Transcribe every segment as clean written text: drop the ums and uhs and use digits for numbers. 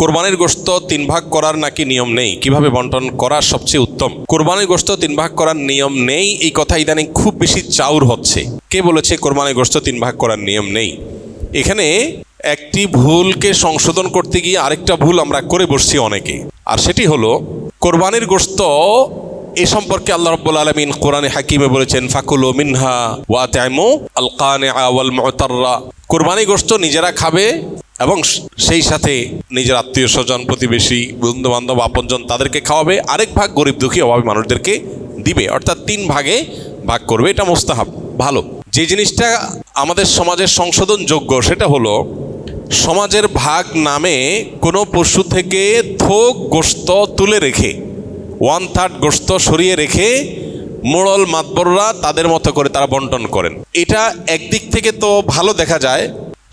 কোরবানির গোশত 3 ভাগ করার নাকি নিয়ম নেই, কিভাবে বন্টন করা সবচেয়ে উত্তম? কোরবানির গোশত 3 ভাগ করার নিয়ম নেই, এই কথা ইদানিং খুব বেশি চাউর হচ্ছে। কে বলেছে কোরবানির গোশত 3 ভাগ করার নিয়ম নেই? এখানে একটি ভুলকে সংশোধন করতে গিয়ে আরেকটা ভুল আমরা করে বসছি অনেকে, আর সেটি হলো কোরবানির গোশত এ সম্পর্কে আল্লাহ রাব্বুল আলামিন কোরআনে হাকিমে বলেছেন ফাকুলু মিনহা ওয়া আতইমু আল কানিআ ওয়াল মুতাররা। কোরবানির গোশত নিজেরা খাবে এবং সেই সাথে নিজের আত্মীয় স্বজন, প্রতিবেশী, বন্ধু বান্ধব, আপনজন তাদেরকে খাওয়াবে, আরেক ভাগ গরিব দুঃখী অভাবী মানুষদেরকে দিবে, অর্থাৎ 3 ভাগে ভাগ করবে। এটা মুস্তাহাব, ভালো। যে জিনিসটা আমাদের সমাজের সংশোধনযোগ্য সেটা হলো সমাজের ভাগ নামে কোনো পশু থেকে থোক গোশত তুলে রেখে 1/3 গোশত সরিয়ে রেখে মোড়ল মাতবররা তাদের মতো করে তারা বন্টন করেন। এটা একদিক থেকে তো ভালো দেখা যায়,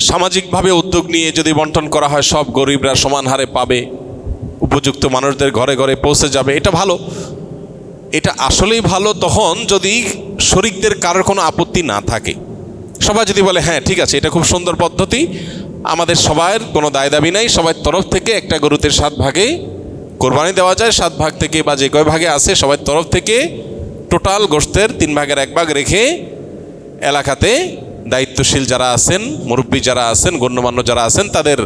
সামাজিকভাবে উদ্যোগ নিয়ে যদি বন্টন করা হয় সব গরিবরা সমান হারে পাবে, উপযুক্ত মানুষদের ঘরে ঘরে পৌঁছে যাবে, এটা ভালো। এটা আসলেই ভালো তখন যদি শরিকদের কারোর কোনো আপত্তি না থাকে। সবাই যদি বলে হ্যাঁ ঠিক আছে, এটা খুব সুন্দর পদ্ধতি, আমাদের সবার কোনো দায় দাবি নাই, সবার তরফ থেকে একটা গরুতে 7 ভাগে কোরবানি দেওয়া যায়, 7 ভাগ থেকে বা যে কয় ভাগে আছে সবার তরফ থেকে টোটাল গোশতের 3 ভাগের 1 ভাগ রেখে এলাকাতে দায়িত্বশীল যারা আছেন, মুরব্বী যারা আছেন, গণ্যমান্য যারা আছেন তাদের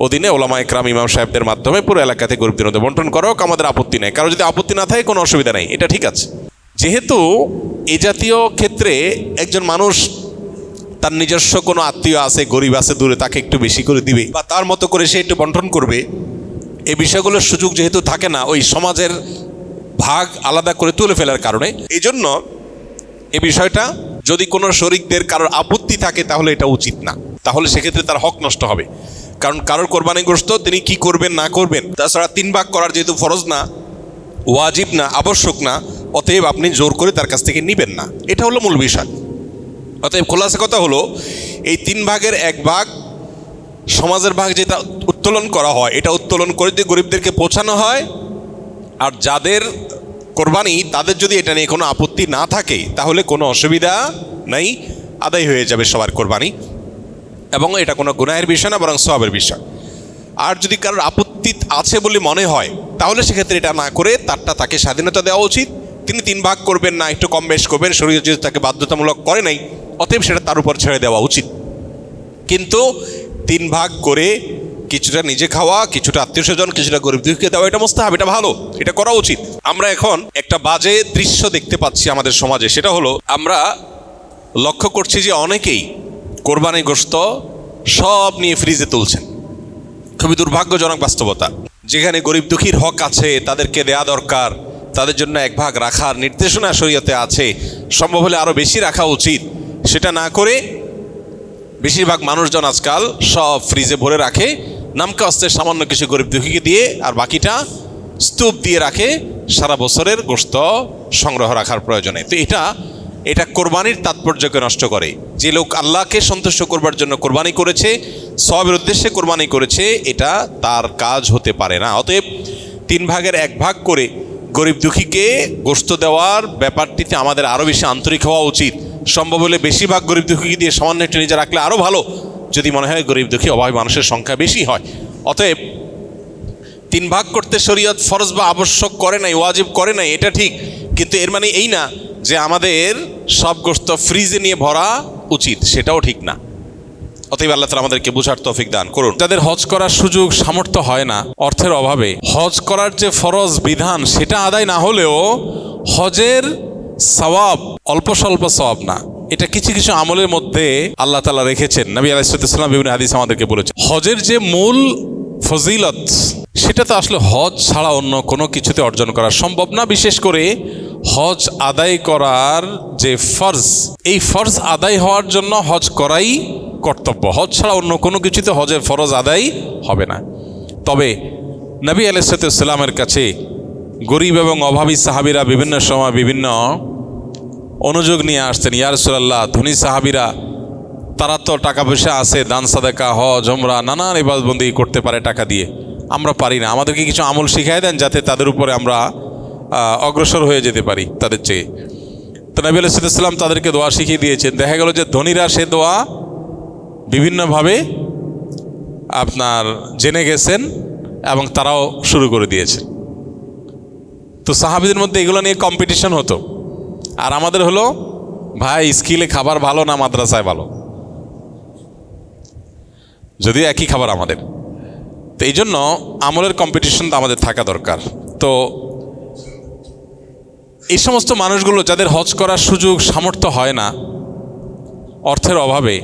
অধীনে ওলামা একরাম, ইমাম সাহেবদের মাধ্যমে পুরো এলাকাতে গরিবদের মধ্যে বন্টন করাও আমাদের আপত্তি নেই। কারো যদি আপত্তি না থাকে কোনো অসুবিধা নেই, এটা ঠিক আছে। যেহেতু এ জাতীয় ক্ষেত্রে একজন মানুষ তার নিজস্ব কোনো আত্মীয় আছে, গরিব আছে দূরে, তাকে একটু বেশি করে দিবে বা তার মতো করে সে একটু বন্টন করবে, এই বিষয়গুলোর সুযোগ যেহেতু থাকে না ওই সমাজের ভাগ আলাদা করে তুলে ফেলার কারণে, এই জন্য এই বিষয়টা যদি কোনো শরিকদের কারোর আপত্তি থাকে তাহলে এটা উচিত না, তাহলে সেক্ষেত্রে তার হক নষ্ট হবে। কারণ কারোর কোরবানি গোশত তিনি কি করবেন না করবেন, তাছাড়া 3 ভাগ করার যেহেতু ফরজ না, ওয়াজিব না, আবশ্যক না, অতএব আপনি জোর করে তার কাছ থেকে নেবেন না, এটা হলো মূল বিষয়। অতএব খোলাসা কথা হলো এই 3 ভাগের 1 ভাগ সমাজের ভাগ যেটা উত্তোলন করা হয়, এটা উত্তোলন করে যদি গরিবদেরকে পৌঁছানো হয়, আর যাদের কোরবানি তাদের যদি এটা নিয়ে কোনো আপত্তি না থাকে তাহলে কোনো অসুবিধা নাই, আদায় হয়ে যাবে সবার কোরবানি, এবং এটা কোনো গুনাহের বিষয় না বরং সওয়াবের বিষয়। আর যদি কারোর আপত্তি আছে বলে মনে হয় তাহলে সেক্ষেত্রে এটা না করে তারটা তাকে স্বাধীনতা দেওয়া উচিত। তিনি 3 ভাগ করবেন না, একটু কম বেশ করবেন, শরীয়ত যেহেতু তাকে বাধ্যতামূলক করে নাই, অতএব সেটা তার উপর ছেড়ে দেওয়া উচিত। কিন্তু 3 ভাগ করে কিছুটা নিজে খাওয়া, কিছুটা আত্মীয় স্বজন, কিছুটা গরিব দুঃখীকে দেওয়া, এটা মুস্তাহাব, এটা ভালো, এটা করা উচিত। আমরা এখন একটা বাজে দৃশ্য দেখতে পাচ্ছি আমাদের সমাজে, সেটা হলো আমরা লক্ষ্য করছি যে অনেকেই কোরবানি গোশত সব নিয়ে ফ্রিজে তুলছেন। খুবই দুর্ভাগ্যজনক বাস্তবতা। যেখানে গরিব দুঃখীর হক আছে, তাদেরকে দেয়া দরকার, তাদের জন্য 1 ভাগ রাখার নির্দেশনা শরীয়তে আছে, সম্ভব হলে আরও বেশি রাখা উচিত, সেটা না করে বেশিরভাগ মানুষজন আজকাল সব ফ্রিজে ভরে রাখে, নামকা অস্তে সামান্য কিছু গরিব দুঃখীকে দিয়ে আর বাকিটা স্তূপ দিয়ে রাখে সারা বছরের গোশত সংগ্রহ রাখার প্রয়োজনে। তো এটা কোরবানির তাৎপর্যকে নষ্ট করে। যে লোক আল্লাহকে সন্তুষ্ট করবার জন্য কোরবানি করেছে, সওয়াবের উদ্দেশ্যে কোরবানি করেছে, এটা তার কাজ হতে পারে না। অতএব 3 ভাগের 1 ভাগ করে গরিব দুঃখীকে গোশত দেওয়ার ব্যাপারটিতে আমাদের আরও বেশি আন্তরিক হওয়া উচিত। সম্ভব হলে বেশিরভাগ গরিব দুঃখীকে দিয়ে সামান্য একটু নিজে রাখলে আরও ভালো, যদি মনে হয় গরিব দুঃখী অভাবী মানুষের সংখ্যা বেশি হয়। অতএব 3 ভাগ করতে শরীয়ত ফরজ বা আবশ্যক করে নাই, ওয়াজিব করে নাই, এটা ঠিক, কিন্তু এর মানে এই না যে আমাদের সব গোশত ফ্রিজে নিয়ে ভরা উচিত, সেটাও ঠিক না। অতএব আল্লাহ তাআলা আমাদেরকে বুঝার তৌফিক দান করুন। যাদের হজ করার সুযোগ সামর্থ্য হয় না অর্থের অভাবে, হজ করার যে ফরজ বিধান সেটা আদায় না হলেও হজের সওয়াব অল্প স্বল্প সওয়াব না, এটা কিছু কিছু আমলের মধ্যে আল্লাহ তাআলা রেখেছেন। নবী আলাইহিস সালাম বিভিন্ন হাদিস আমাদেরকে বলেছেন হজের যে মূল ফজিলত সেটা তো আসলে হজ ছাড়া অন্য কোনো কিছুতে অর্জন করা সম্ভব না। বিশেষ করে হজ আদায় করার যে ফরজ, এই ফরজ আদায় হওয়ার জন্য হজ করাই কর্তব্য, হজ ছাড়া অন্য কোনো কিছুতে হজের ফরজ আদায় হবে না। তবে নবী আলাইহিস সালামের কাছে গরিব এবং অভাবী সাহাবীরা বিভিন্ন সময় বিভিন্ন অনুযোগ নিয়ে আসতেন। ইয়া রাসূলুল্লাহ, ধনী সাহাবীরা তারা তো টাকা পয়সা আছে, দান সাদাকা, হজ, উমরা, নানান ইবাদতবন্দি করতে পারে টাকা দিয়ে, আমরা পারি না, আমাদেরকে কিছু আমল শিখাই দেন যাতে তাদের উপরে আমরা অগ্রসর হয়ে যেতে পারি তাদের চেয়ে। তো নবী আলাইহিস সালাম তাদেরকে দোয়া শিখিয়ে দিয়েছেন। দেখা গেল যে ধনীরা সে দোয়া বিভিন্নভাবে আপনার জেনে গেছেন এবং তারাও শুরু করে দিয়েছে। তো সাহাবীদের মধ্যে এগুলো নিয়ে কম্পিটিশন হতো। আর আমাদের হলো, ভাই স্কিলে খাবার ভালো না মাদ্রাসায় ভালো, যদিও একই খাবার আমাদের। তো এই জন্য আমলের কম্পিটিশন তো আমাদের থাকা দরকার। তো এই সমস্ত মানুষগুলো যাদের হজ করার সুযোগ সামর্থ্য হয় না অর্থের অভাবে,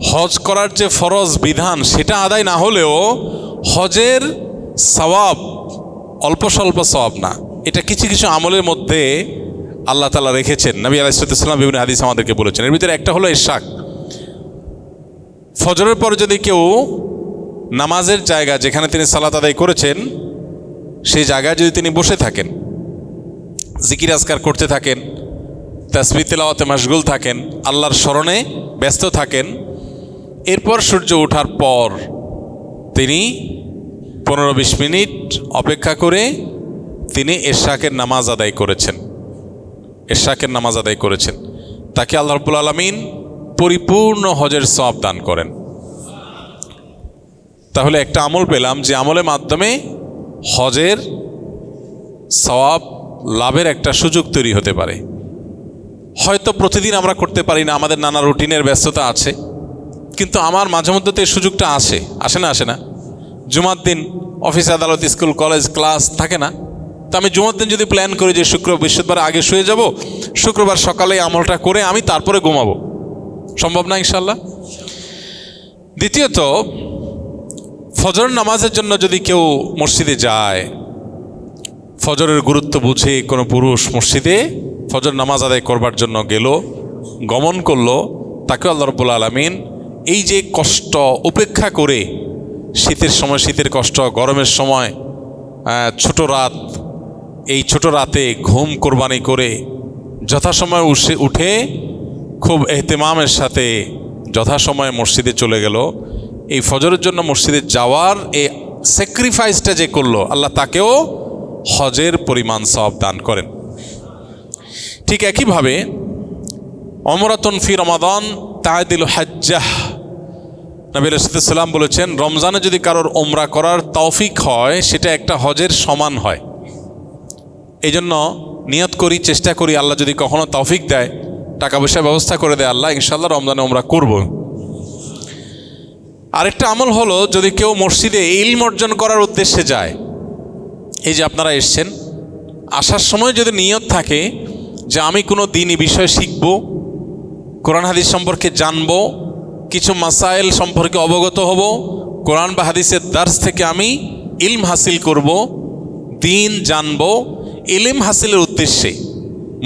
হজ করার যে ফরজ বিধান সেটা আদায় না হলেও হজের সওয়াব অল্প স্বল্প সওয়াব না, এটা কিছু কিছু আমলের মধ্যে আল্লাহ তাআলা রেখেছেন। নবী আলাইহিস সালাম বিভিন্ন হাদিস আমাদেরকে বলেছেন। এর ভিতরে একটা হলো ইশরাক। ফজরের পর যদি কেউ নামাজের জায়গা যেখানে তিনি সালাত আদায় করেছেন সেই জায়গায় যদি তিনি বসে থাকেন, জিকির আজকার করতে থাকেন, তাসবিহ তিলাওয়াতে মাশগুল থাকেন, আল্লাহর স্মরণে ব্যস্ত থাকেন, এরপর সূর্য ওঠার পর তিনি 15-20 মিনিট অপেক্ষা করে তিনি ইশরাকের নামাজ আদায় করেছেন, ইশরাকের নামাজ আদায় করেছেন, তাকে আল্লাহ রাব্বুল আলামিন পরিপূর্ণ হজের সওয়াব দান করেন। তাহলে একটা আমল পেলাম যে আমলের মাধ্যমে হজের সওয়াব লাভের একটা সুযোগ তৈরি হতে পারে। হয়তো প্রতিদিন আমরা করতে পারি না, আমাদের নানা রুটিনের ব্যস্ততা আছে, কিন্তু আমার মাঝে মধ্যে তো এই সুযোগটা আসে না। জুমার দিন অফিস আদালত স্কুল কলেজ ক্লাস থাকে না, তো আমি জুমার দিন যদি প্ল্যান করি যে বৃহস্পতিবার আগে শুয়ে যাব, শুক্রবার সকালে আমলটা করে আমি তারপরে ঘুমাবো, সম্ভব না ইনশাল্লাহ। দ্বিতীয়ত, ফজর নামাজের জন্য যদি কেউ মসজিদে যায়, ফজরের গুরুত্ব বুঝে কোনো পুরুষ মসজিদে ফজর নামাজ আদায় করবার জন্য গমন করলো, তাকে আল্লাহ রাব্বুল আলামিন এই যে কষ্ট উপেক্ষা করে, শীতের সময় শীতের কষ্ট, গরমের সময় ছোট রাত, এই ছোট রাতে ঘুম কোরবানি করে যথাসময় উঠে খুব এহতেমামের সাথে যথাসময়ে মসজিদে চলে গেল, এই ফজরের জন্য মসজিদে যাওয়ার এই স্যাক্রিফাইসটা যে করলো, আল্লাহ তাকেও হজের পরিমাণ সওয়াব দান করেন। ঠিক একইভাবে ওমরাতুন ফি রমাদান তা'দিলু হাজ্জাহ, নবী আলাইহিস সালাম বলেছেন, রমজানে যদি কারোর ওমরা করার তৌফিক হয় সেটা একটা হজের সমান হয়। এই জন্য নিয়ত করি, চেষ্টা করি, আল্লাহ যদি কখনো তৌফিক দেয়, টাকা পয়সার ব্যবস্থা করে দেয় আল্লাহ, ইনশাআল্লাহ রমজানে ওমরা করব। আরেকটা আমল হলো, যদি কেউ মসজিদে ইলম অর্জন করার উদ্দেশ্যে যায়, এই যে আপনারা এসছেন, আসার সময় যদি নিয়ত থাকে যে আমি কোনো দ্বীনি বিষয় শিখব, কোরআন হাদিস সম্পর্কে জানব, কিছু মাসাইল সম্পর্কে অবগত হব, কোরআন বা হাদিসের দার্স থেকে আমি ইলম হাসিল করব, দ্বীন জানব, ইলম হাসিলের উদ্দেশ্যে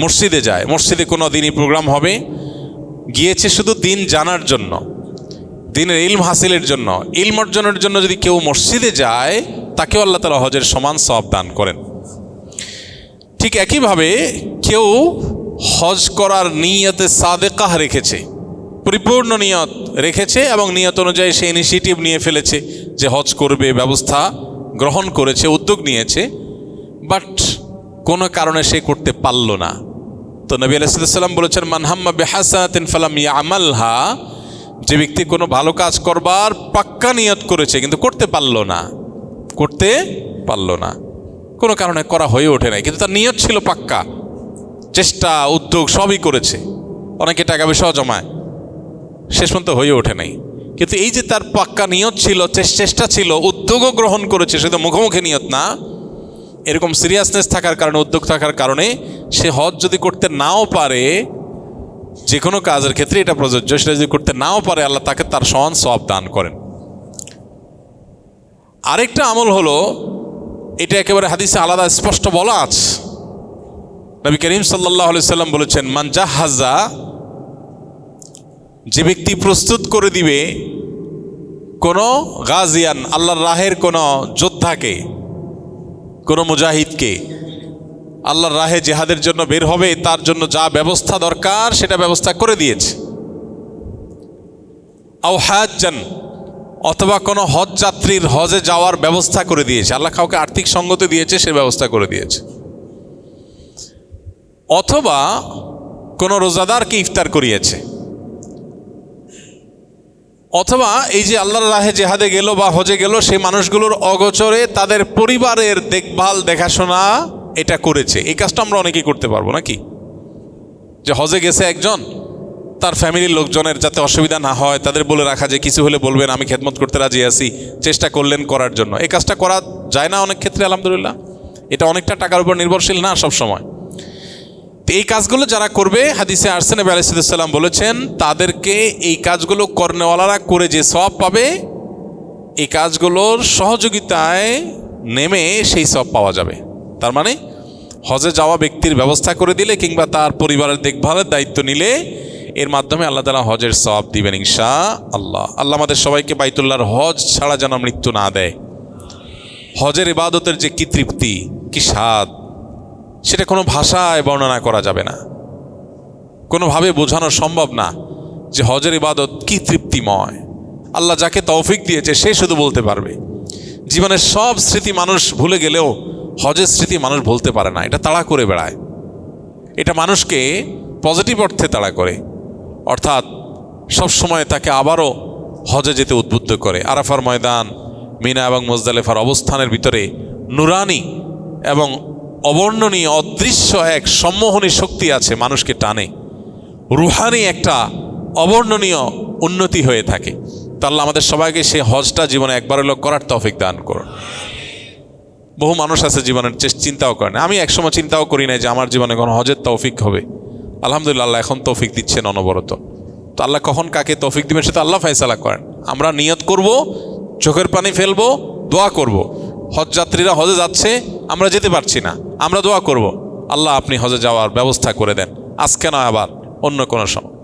মসজিদে যায়, মসজিদে কোনো দ্বীনি প্রোগ্রাম হবে, গিয়েছে শুধু দ্বীন জানার জন্য, দ্বীনের ইলম হাসিলের জন্য, ইলম অর্জনের জন্য যদি কেউ মসজিদে যায়, তাকেও আল্লাহ তাআলা হজের সমান সওয়াব দান করেন। ঠিক একইভাবে কেউ হজ করার নিয়তে সাদেকাহ রেখেছে, পরিপূর্ণ নিয়ত রেখেছে এবং নিয়ত অনুযায়ী সে ইনিশিয়েটিভ নিয়ে ফেলেছে যে হজ করবে, ব্যবস্থা গ্রহণ করেছে, উদ্যোগ নিয়েছে, বাট কোনো কারণে সে করতে পারল না। তো নবী আলাইহিস সালাম বলেছেন, মান হাম্মা বিহাসানাতিন ফালাম ইয়ামালহা, যে ব্যক্তি কোনো ভালো কাজ করবার পাক্কা নিয়ত করেছে কিন্তু করতে পারল না, কোনো কারণে করা হয়ে ওঠে নাই, কিন্তু তার নিয়ত ছিল পাক্কা, চেষ্টা উদ্যোগ সবই করেছে, অনেকে টাকা পয়সাও জমায়, শেষ পর্যন্ত হয়ে ওঠে নাই। কিন্তু এই যে তার পাক্কা নিয়ত ছিল, চেষ্টা ছিল, উদ্যোগও গ্রহণ করেছে, শুধু মুখোমুখি নিয়ত না, এরকম সিরিয়াসনেস থাকার কারণে, উদ্যোগ থাকার কারণে সে হজ যদি করতে নাও পারে, যে কোনো কাজের ক্ষেত্রে এটা প্রযোজ্য, সেটা যদি করতে নাও পারে, আল্লাহ তাকে তার সমান সওয়াব দান করেন। আরেকটা আমল হলো, এটা একেবারে হাদিসে আলাদা স্পষ্ট বলা আছে, নবী করিম সাল্লাল্লাহু আলাইহি সাল্লাম বলেছেন, মান জাহাজা, যে ব্যক্তি প্রস্তুত করে দিবে কোনো গাজিয়ান, আল্লাহর রাহের কোনো যোদ্ধাকে, কোনো মুজাহিদকে, আল্লাহর রাহে জিহাদের জন্য বের হবে, তার জন্য যা ব্যবস্থা দরকার সেটা ব্যবস্থা করে দিয়েছে। আও হাজ্জান, অথবা কোনো হজ যাত্রীর হজে যাওয়ার ব্যবস্থা করে দিয়েছে, আল্লাহ কাউকে আর্থিক সঙ্গতি দিয়েছে, সে ব্যবস্থা করে দিয়েছে। অথবা কোনো রোজাদারকে ইফতার করিয়েছে, অথবা এই যে আল্লাহর রাহে জেহাদে গেল বা হজে গেল, সেই মানুষগুলোর অগোচরে তাদের পরিবারের দেখভাল দেখাশোনা এটা করেছে। এই কাজটা আমরা অনেকেই করতে পারবো নাকি? যে হজে গেছে একজন, তার ফ্যামিলির লোকজনের যাতে অসুবিধা না হয় তাদের বলে রাখা যে কিছু হলে বলবেন, আমি খেদমত করতে রাজি আছি, চেষ্টা করলেন করার জন্য। এই কাজটা করা যায় না অনেক ক্ষেত্রে, আলহামদুলিল্লাহ। এটা অনেকটা টাকার উপর নির্ভরশীল না সব সময়। তো এই কাজগুলো যারা করবে, হাদিসে আসছে নবী আলাইহিস সালাম বলেছেন তাদেরকে এই কাজগুলো করনেওয়ালারা করে যে সওয়াব পাবে, এই কাজগুলোর সহযোগিতায় নেমে সেই সওয়াব পাওয়া যাবে। তার মানে হজে যাওয়া ব্যক্তির ব্যবস্থা করে দিলে কিংবা তার পরিবারের দেখভালের দায়িত্ব নিলে এর মাধ্যমে আল্লাহ তাআলা হজের সওয়াব দিবেন ইনশাআল্লাহ। আল্লাহ আমাদের সবাইকে বাইতুল্লাহর হজ ছাড়া যেন মৃত্যু না দেয়। হজের ইবাদতের যে কি তৃপ্তি, কি স্বাদ, সেটা কোনো ভাষায় বর্ণনা করা যাবে না, কোনোভাবে বোঝানো সম্ভব না যে হজের ইবাদত কি তৃপ্তিময়। আল্লাহ যাকে তৌফিক দিয়েছে সে শুধু বলতে পারবে। জীবনের সব স্মৃতি মানুষ ভুলে গেলেও হজের স্মৃতি মানুষ ভুলতে পারে না। এটা তাড়া করে বেড়ায়, এটা মানুষকে পজিটিভ অর্থে তাড়া করে, অর্থাৎ সবসময় তাকে আবারও হজে যেতে উদ্বুদ্ধ করে। আরাফার ময়দান, মিনা এবং মুজদালিফার অবস্থানের ভিতরে নুরানি এবং অবর্ণনীয় অদৃশ্য এক সম্মোহনী শক্তি আছে, মানুষকে টানে। রুহানি একটা অবর্ণনীয় উন্নতি হয়ে থাকে। তা আল্লাহ আমাদের সবাইকে সেই হজটা জীবনে একবার হলেও করার তৌফিক দান করুন। বহু মানুষ আছে জীবনের চিন্তাও করে না। আমি একসময় চিন্তাও করি না যে আমার জীবনে কোনো হজের তৌফিক হবে। আলহামদুলিল্লাহ, আল্লাহ এখন তৌফিক দিচ্ছেন অনবরত। তো আল্লাহ কখন কাকে তৌফিক দিবেন সেটা আল্লাহ ফয়সালা করেন। আমরা নিয়ত করব, চোখের পানি ফেলবো, দোয়া করব। হজ যাত্রীরা হজে যাচ্ছে, আমরা যেতে পারছি না, আমরা দোয়া করব, আল্লাহ আপনি হজে যাওয়ার ব্যবস্থা করে দেন, আজকে নয় আবার অন্য কোনো সময়।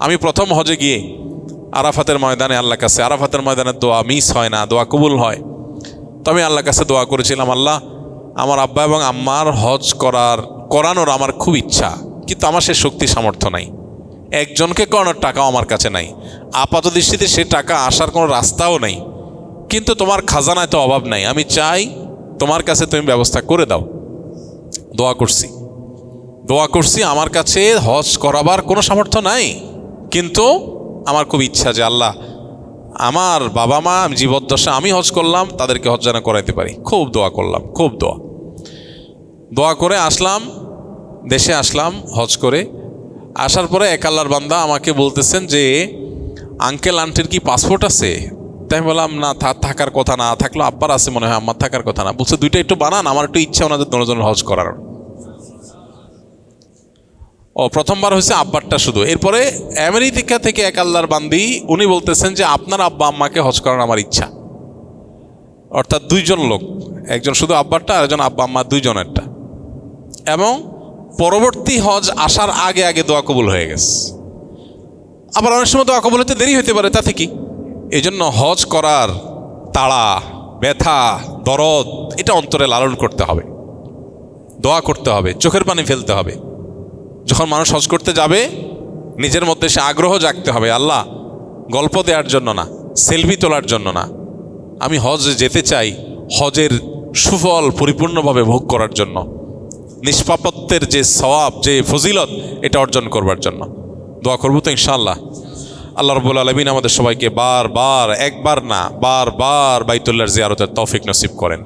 আমি প্রথম হজে গিয়ে আরাফাতের ময়দানে আল্লাহর কাছে, আরাফাতের ময়দানের দোয়া মিস হয় না, দোয়া কবুল হয়। তো আমি আল্লাহর কাছে দোয়া করেছিলাম, আল্লাহ আমার আব্বা এবং আম্মার হজ করানোর আমার খুব ইচ্ছা, কিন্তু আমার সে শক্তি সামর্থ্য নাই, একজনকে করানোর টাকাও আমার কাছে নাই, আপাত দৃষ্টিতে সে টাকা আসার কোনো রাস্তাও নেই, কিন্তু তোমার খাজানায় তো অভাব নাই, আমি চাই তোমার কাছে তুমি ব্যবস্থা করে দাও। দোয়া করছি, আমার কাছে হজ করাবার কোনো সামর্থ্য নাই, কিন্তু আমার খুব ইচ্ছা যে আল্লাহ আমার বাবা মা জীবদ্দশা আমি হজ করলাম, তাদেরকে হজ যেন করাইতে পারি। খুব দোয়া করলাম, খুব দোয়া করে আসলাম, দেশে আসলাম হজ করে। আসার পরে এক আল্লাহর বান্দা আমাকে বলতেছেন যে আঙ্কেল আন্টির কি পাসপোর্ট আছে? তাই বললাম না, থাকার কথা না, থাকলো আব্বার আছে মনে হয়, আমার থাকার কথা না। বলছে দুইটা একটু বানান, আমার একটু ইচ্ছা ওনাদের দুজনের হজ করার। প্রথমবার হয়েছে আব্বারটা শুধু। এরপরে আমেরিকা থেকে এক আল্লাহর বান্দি উনি বলতেছেন যে আপনার আব্বা আম্মাকে হজ করার আমার ইচ্ছা। অর্থাৎ দুইজন লোক, একজন শুধু আব্বারটা আর একজন আব্বা আম্মা দুইজনেরটা। এবং পরবর্তী হজ আসার আগে দোয়া কবুল হয়ে গেছে। আবার অনেক সময় দোয়া কবুল হতে দেরি হতে পারে, তাতে কি? এই জন্য হজ করার তাড়া, ব্যথা, দরদ এটা অন্তরে লালন করতে হবে, দোয়া করতে হবে, চোখের পানি ফেলতে হবে। যখন মানুষ হজ করতে যাবে নিজের মধ্যে সে আগ্রহ জাগতে হবে, আল্লাহ গল্প দেওয়ার জন্য না, সেলফি তোলার জন্য না, আমি হজে যেতে চাই হজের সুফল পরিপূর্ণভাবে ভোগ করার জন্য, নিষ্পাপত্বের যে সওয়াব, যে ফজিলত এটা অর্জন করবার জন্য। দোয়া করবো তো ইনশাআল্লাহ। আল্লাহ রাব্বুল আলামিন আমাদের সবাইকে একবার না বারবার বাইতুল্লাহর জিয়ারতের তৌফিক নসিব করেন।